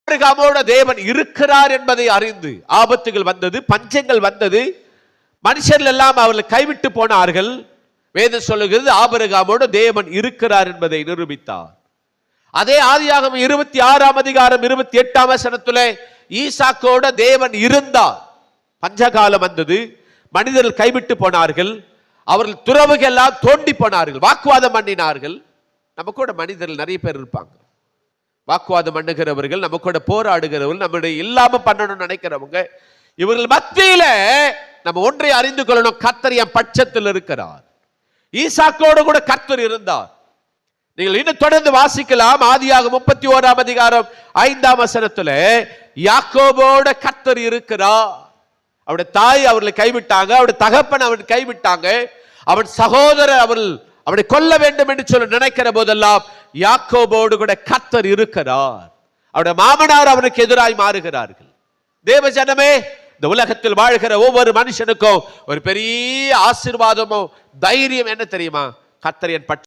ஆபிரகாமோட தேவன் இருக்கிறார் என்பதை அறிந்து ஆபத்துகள் வந்தது, பஞ்சங்கள் வந்தது, மனுஷர்கள் எல்லாம் அவர்களை கைவிட்டு போனார்கள். வேதம் சொல்லுகிறது ஆபிரகாமோட தேவன் இருக்கிறார் என்பதை நிரூபித்தார். அதே ஆதியாகமம் 26ஆம் அதிகாரம் 28ஆம் வசனத்திலே ஈசாக்கோட தேவன் இருந்தார். பஞ்சகாலம் வந்தது, மனிதர்கள் கைவிட்டு போனார்கள், அவர்கள் துறவுகள் எல்லாம் தோண்டி போனார்கள், வாக்குவாதம் பண்ணினார்கள். நம்ம கூட மனிதர்கள் நிறைய பேர் இருப்பாங்க, வாக்குவாதம் பண்ணுகிறவர்கள், நம்ம கூட போராடுகிறவர்கள், நம்முடைய இல்லாம பண்ணணும்னு நினைக்கிறவங்க. இவர்கள் மத்தியில நம்ம ஒன்றை அறிந்து கொள்ளணும், கர்த்தர் என் பட்சத்தில் இருக்கிறார். ஈசாக்கோடு கூட கர்த்தர் இருந்தார். நீங்கள் இன்னும் தொடர்ந்து வாசிக்கலாம். ஆதியாக 31ஆம் அதிகாரம் 5ஆம் வசனத்துல யாக்கோபோட கர்த்தர் இருக்கிறார். அவருடைய தாய் அவர்களை கைவிட்டாங்க, அவருடைய தகப்பன் அவன் கைவிட்டாங்க, அவன் சகோதரர் அவனை கொல்ல வேண்டும் என்று சொல்ல நினைக்கிற போதெல்லாம் யாக்கோபோடு கூட கர்த்தர் இருக்கிறார். அவருடைய மாமனார் அவனுக்கு எதிராய் மாறுகிறார்கள். தேவ ஜனமே, இந்த உலகத்தில் வாழ்கிற ஒவ்வொரு மனுஷனுக்கும் ஒரு பெரிய ஆசீர்வாதமோ தைரியம் என்ன தெரியுமா? கர்த்தர் என்